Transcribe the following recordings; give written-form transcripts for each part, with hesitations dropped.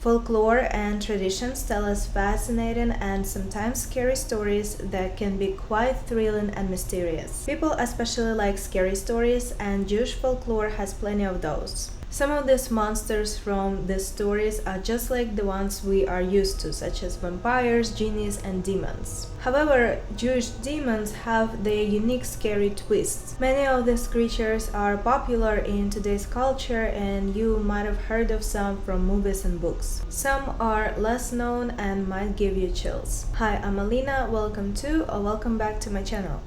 Folklore and traditions tell us fascinating and sometimes scary stories that can be quite thrilling and mysterious. People especially like scary stories, and Jewish folklore has plenty of those. Some of these monsters from these stories are just like the ones we are used to, such as vampires, genies, and demons. However, Jewish demons have their unique scary twists. Many of these creatures are popular in today's culture, and you might have heard of some from movies and books. Some are less known and might give you chills. Hi, I'm Alina, welcome back to my channel.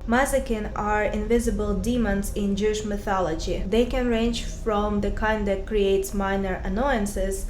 Mazzikin are invisible demons in Jewish mythology. They can range from the kind that creates minor annoyances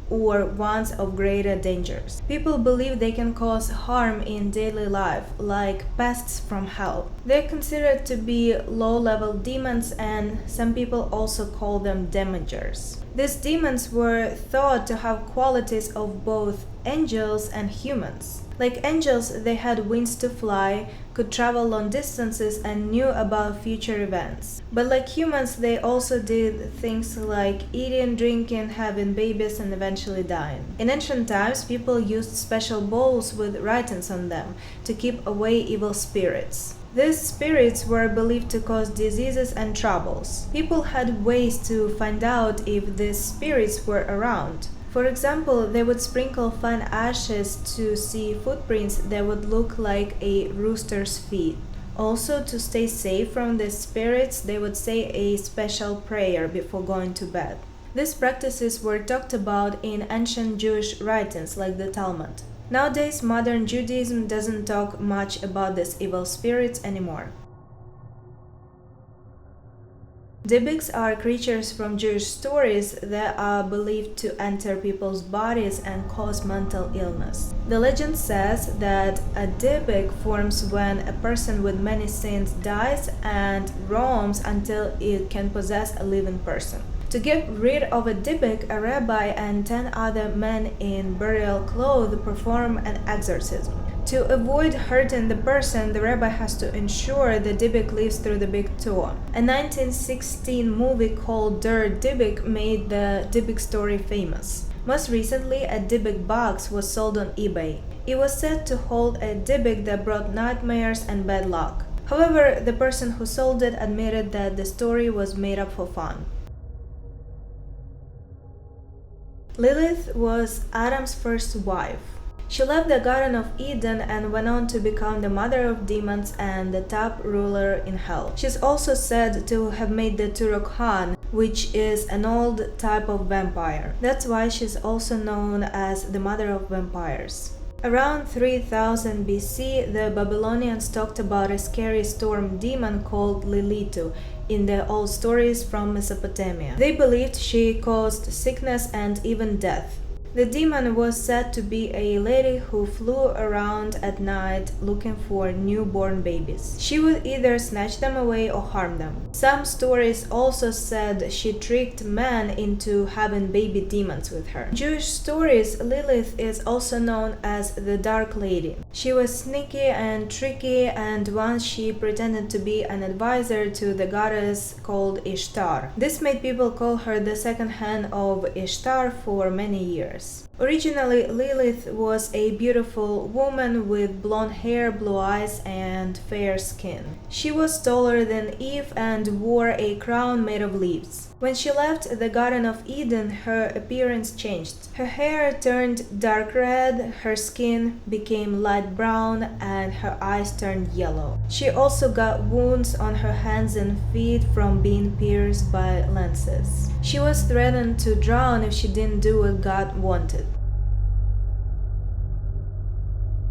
or ones of greater dangers. People believe they can cause harm in daily life, like pests from hell. They're considered to be low-level demons, and some people also call them demigers. These demons were thought to have qualities of both angels and humans. Like angels, they had wings to fly, could travel long distances, and knew about future events. But like humans, they also did things like eating, drinking, having babies, and eventually dying. In ancient times, people used special bowls with writings on them to keep away evil spirits. These spirits were believed to cause diseases and troubles. People had ways to find out if these spirits were around. For example, they would sprinkle fine ashes to see footprints that would look like a rooster's feet. Also, to stay safe from these spirits, they would say a special prayer before going to bed. These practices were talked about in ancient Jewish writings like the Talmud. Nowadays, modern Judaism doesn't talk much about these evil spirits anymore. Dybbuks are creatures from Jewish stories that are believed to enter people's bodies and cause mental illness. The legend says that a dybbuk forms when a person with many sins dies and roams until it can possess a living person. To get rid of a dybbuk, a rabbi and 10 other men in burial clothes perform an exorcism. To avoid hurting the person, the rabbi has to ensure the dybbuk lives through the big toe. A 1916 movie called Der Dybbuk made the dybbuk story famous. Most recently, a dybbuk box was sold on eBay. It was said to hold a dybbuk that brought nightmares and bad luck. However, the person who sold it admitted that the story was made up for fun. Lilith was Adam's first wife. She left the Garden of Eden and went on to become the mother of demons and the top ruler in hell. She's also said to have made the Turok-Han, which is an old type of vampire. That's why she's also known as the mother of vampires. Around 3000 BC, the Babylonians talked about a scary storm demon called Lilith in the old stories from Mesopotamia. They believed she caused sickness and even death. The demon was said to be a lady who flew around at night looking for newborn babies. She would either snatch them away or harm them. Some stories also said she tricked men into having baby demons with her. In Jewish stories, Lilith is also known as the Dark Lady. She was sneaky and tricky, and once she pretended to be an advisor to the goddess called Ishtar. This made people call her the second hand of Ishtar for many years. Originally, Lilith was a beautiful woman with blonde hair, blue eyes, and fair skin. She was taller than Eve and wore a crown made of leaves. When she left the Garden of Eden, her appearance changed. Her hair turned dark red, her skin became light brown, and her eyes turned yellow. She also got wounds on her hands and feet from being pierced by lances. She was threatened to drown if she didn't do what God wanted.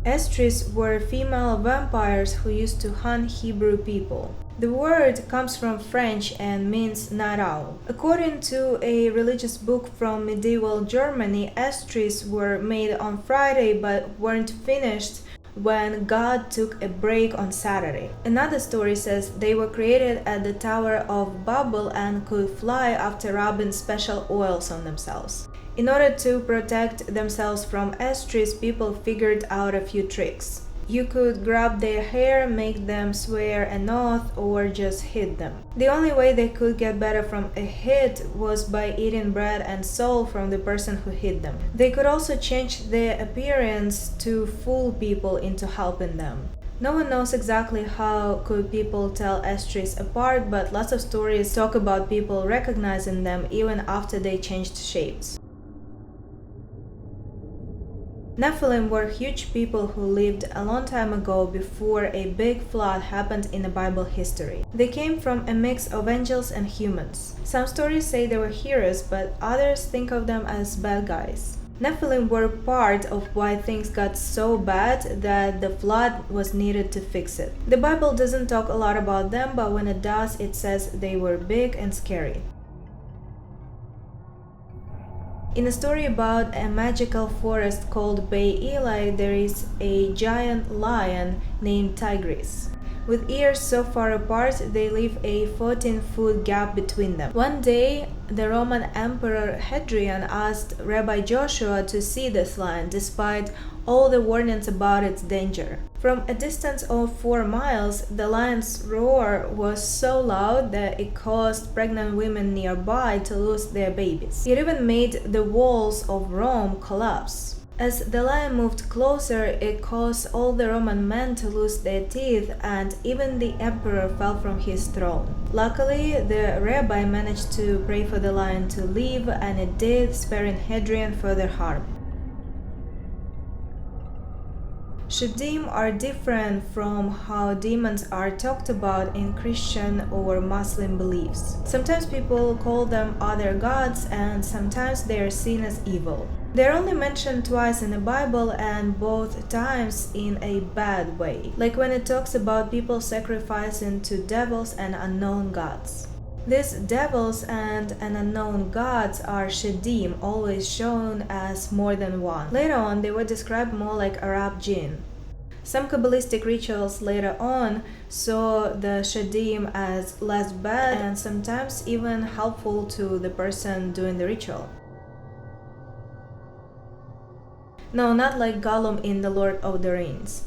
Estries were female vampires who used to hunt Hebrew people. The word comes from French and means night owl. According to a religious book from medieval Germany, Estries were made on Friday but weren't finished when God took a break on Saturday. Another story says they were created at the Tower of Babel and could fly after rubbing special oils on themselves. In order to protect themselves from Estries, people figured out a few tricks. You could grab their hair, make them swear an oath, or just hit them. The only way they could get better from a hit was by eating bread and soul from the person who hit them. They could also change their appearance to fool people into helping them. No one knows exactly how could people tell Estries apart, but lots of stories talk about people recognizing them even after they changed shapes. Nephilim were huge people who lived a long time ago before a big flood happened in the Bible history. They came from a mix of angels and humans. Some stories say they were heroes, but others think of them as bad guys. Nephilim were part of why things got so bad that the flood was needed to fix it. The Bible doesn't talk a lot about them, but when it does, it says they were big and scary. In a story about a magical forest called Bei Ilai, there is a giant lion named Tigris. With ears so far apart, they leave a 14-foot gap between them. One day, the Roman Emperor Hadrian asked Rabbi Joshua to see this lion, despite all the warnings about its danger. From a distance of 4 miles, the lion's roar was so loud that it caused pregnant women nearby to lose their babies. It even made the walls of Rome collapse. As the lion moved closer, it caused all the Roman men to lose their teeth, and even the emperor fell from his throne. Luckily, the rabbi managed to pray for the lion to leave, and it did, sparing Hadrian further harm. Shedim are different from how demons are talked about in Christian or Muslim beliefs. Sometimes people call them other gods, and sometimes they are seen as evil. They're only mentioned twice in the Bible, and both times in a bad way, like when it talks about people sacrificing to devils and unknown gods. These devils and unknown gods are Shedim, always shown as more than one. Later on, they were described more like Arab jinn. Some Kabbalistic rituals later on saw the Shedim as less bad and sometimes even helpful to the person doing the ritual. No, not like Golem in The Lord of the Rings.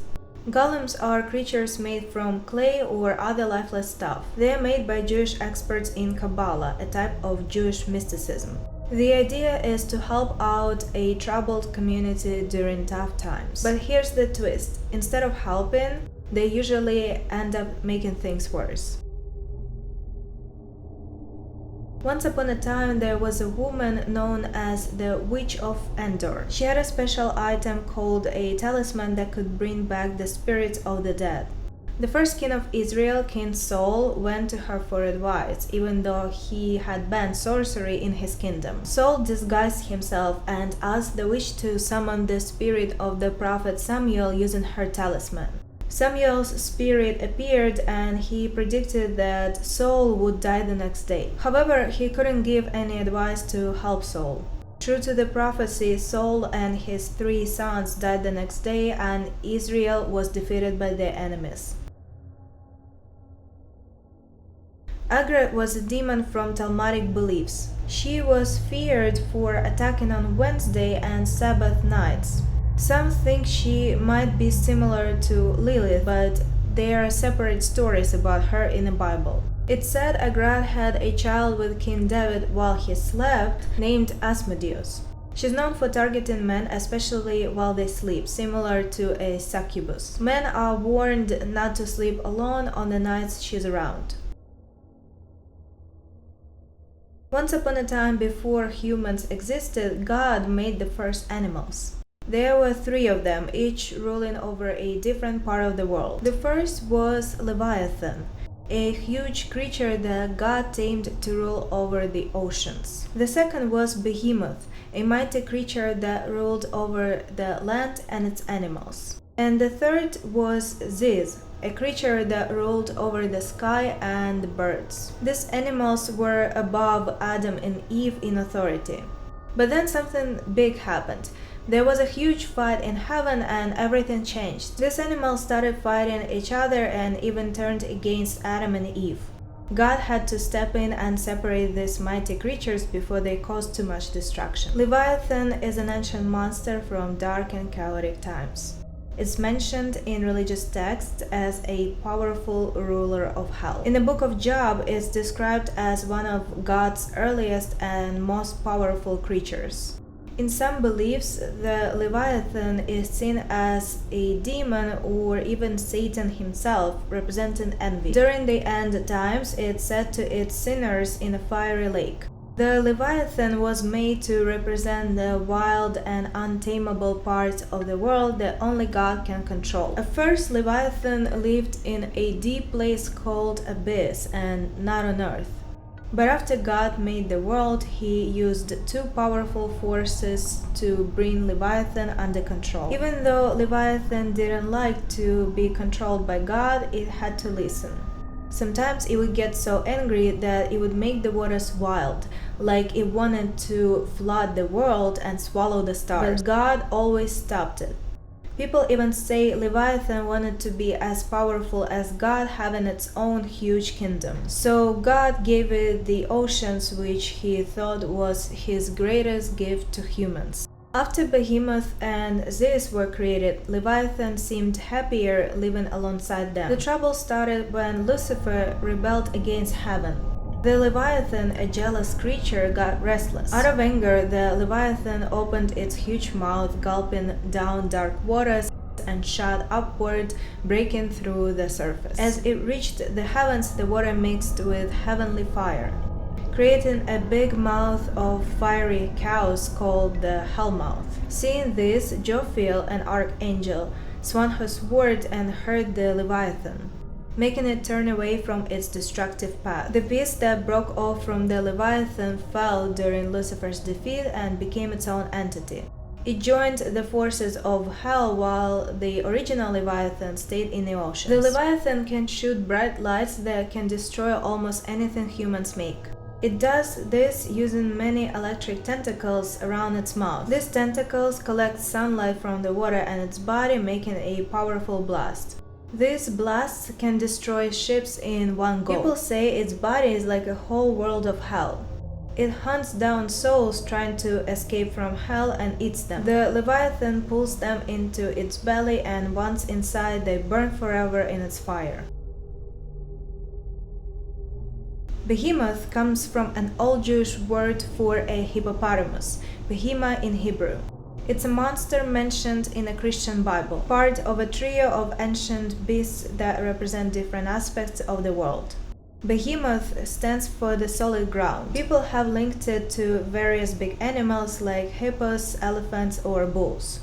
Golems are creatures made from clay or other lifeless stuff. They are made by Jewish experts in Kabbalah, a type of Jewish mysticism. The idea is to help out a troubled community during tough times. But here's the twist. Instead of helping, they usually end up making things worse. Once upon a time, there was a woman known as the Witch of Endor. She had a special item called a talisman that could bring back the spirits of the dead. The first king of Israel, King Saul, went to her for advice, even though he had banned sorcery in his kingdom. Saul disguised himself and asked the witch to summon the spirit of the prophet Samuel using her talisman. Samuel's spirit appeared, and he predicted that Saul would die the next day. However, he couldn't give any advice to help Saul. True to the prophecy, Saul and his 3 sons died the next day, and Israel was defeated by their enemies. Agrat was a demon from Talmudic beliefs. She was feared for attacking on Wednesday and Sabbath nights. Some think she might be similar to Lilith, but there are separate stories about her in the Bible. It said Agrat had a child with King David while he slept, named Asmodeus. She's known for targeting men, especially while they sleep, similar to a succubus. Men are warned not to sleep alone on the nights she's around. Once upon a time, before humans existed, God made the first animals. There were 3 of them, each ruling over a different part of the world. The first was Leviathan, a huge creature that God tamed to rule over the oceans. The second was Behemoth, a mighty creature that ruled over the land and its animals. And the third was Ziz, a creature that ruled over the sky and the birds. These animals were above Adam and Eve in authority. But then something big happened. There was a huge fight in heaven and everything changed. These animals started fighting each other and even turned against Adam and Eve. God had to step in and separate these mighty creatures before they caused too much destruction. Leviathan is an ancient monster from dark and chaotic times. is mentioned in religious texts as a powerful ruler of hell. In the book of Job, it's described as one of God's earliest and most powerful creatures. In some beliefs, the Leviathan is seen as a demon or even Satan himself, representing envy. During the end times, it's said to eat sinners in a fiery lake. The Leviathan was made to represent the wild and untamable parts of the world that only God can control. At first, Leviathan lived in a deep place called Abyss and not on earth. But after God made the world, he used two powerful forces to bring Leviathan under control. Even though Leviathan didn't like to be controlled by God, it had to listen. Sometimes it would get so angry that it would make the waters wild, like it wanted to flood the world and swallow the stars. But God always stopped it. People even say Leviathan wanted to be as powerful as God, having its own huge kingdom. So God gave it the oceans, which he thought was his greatest gift to humans. After Behemoth and Zeus were created, Leviathan seemed happier living alongside them. The trouble started when Lucifer rebelled against heaven. The Leviathan, a jealous creature, got restless. Out of anger, the Leviathan opened its huge mouth, gulping down dark waters, and shot upward, breaking through the surface. As it reached the heavens, the water mixed with heavenly fire, creating a big mouth of fiery cows called the Hellmouth. Seeing this, Jophiel, an archangel, swung her sword and hurt the Leviathan, making it turn away from its destructive path. The piece that broke off from the Leviathan fell during Lucifer's defeat and became its own entity. It joined the forces of hell while the original Leviathan stayed in the oceans. The Leviathan can shoot bright lights that can destroy almost anything humans make. It does this using many electric tentacles around its mouth. These tentacles collect sunlight from the water and its body, making a powerful blast. These blasts can destroy ships in one go. People say its body is like a whole world of hell. It hunts down souls trying to escape from hell and eats them. The Leviathan pulls them into its belly, and once inside, they burn forever in its fire. Behemoth comes from an old Jewish word for a hippopotamus, behema in Hebrew. It's a monster mentioned in a Christian Bible, part of a trio of ancient beasts that represent different aspects of the world. Behemoth stands for the solid ground. People have linked it to various big animals like hippos, elephants, or bulls.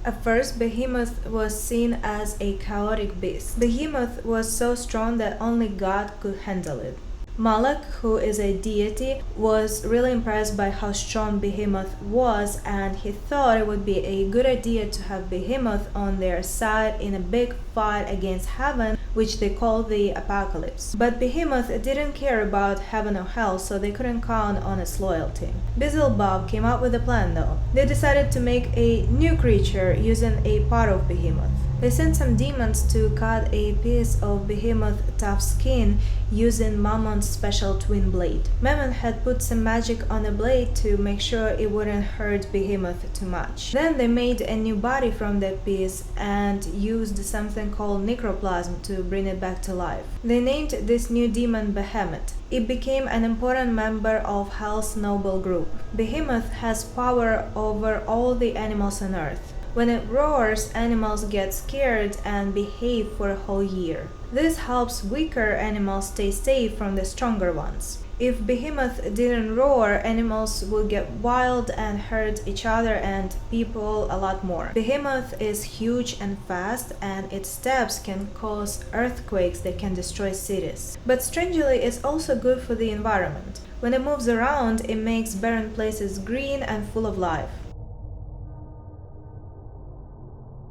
At first, Behemoth was seen as a chaotic beast. Behemoth was so strong that only God could handle it. Mahlat, who is a deity, was really impressed by how strong Behemoth was, and he thought it would be a good idea to have Behemoth on their side in a big fight against heaven, which they call the Apocalypse. But Behemoth didn't care about heaven or hell, so they couldn't count on its loyalty. Beelzebub came up with a plan though. They decided to make a new creature using a part of Behemoth. They sent some demons to cut a piece of Behemoth's tough skin using Mammon's special twin blade. Mammon had put some magic on the blade to make sure it wouldn't hurt Behemoth too much. Then they made a new body from that piece and used something called necroplasm to bring it back to life. They named this new demon Behemoth. It became an important member of Hell's noble group. Behemoth has power over all the animals on Earth. When it roars, animals get scared and behave for a whole year. This helps weaker animals stay safe from the stronger ones. If Behemoth didn't roar, animals would get wild and hurt each other and people a lot more. Behemoth is huge and fast, and its steps can cause earthquakes that can destroy cities. But strangely, it's also good for the environment. When it moves around, it makes barren places green and full of life.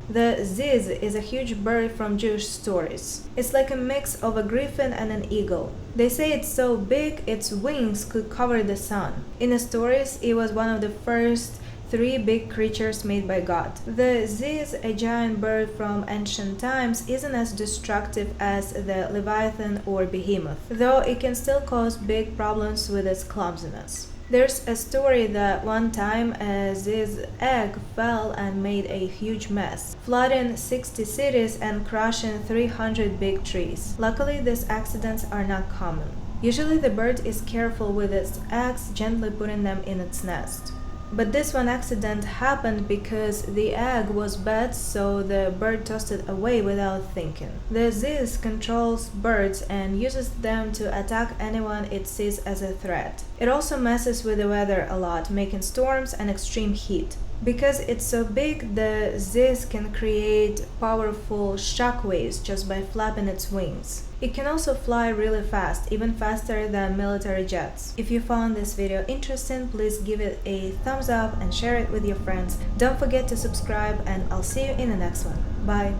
The Ziz is a huge bird from Jewish stories. It's like a mix of a griffin and an eagle. They say it's so big its wings could cover the sun. In the stories, it was one of the first 3 big creatures made by God. The Ziz, a giant bird from ancient times, isn't as destructive as the Leviathan or Behemoth, though it can still cause big problems with its clumsiness. There's a story that one time a Ziz egg fell and made a huge mess, flooding 60 cities and crushing 300 big trees. Luckily, these accidents are not common. Usually the bird is careful with its eggs, gently putting them in its nest. But this one accident happened because the egg was bad, so the bird tossed it away without thinking. The Ziz controls birds and uses them to attack anyone it sees as a threat. It also messes with the weather a lot, making storms and extreme heat. Because it's so big, the Ziz can create powerful shockwaves just by flapping its wings. It can also fly really fast, even faster than military jets. If you found this video interesting, please give it a thumbs up and share it with your friends. Don't forget to subscribe, and I'll see you in the next one. Bye!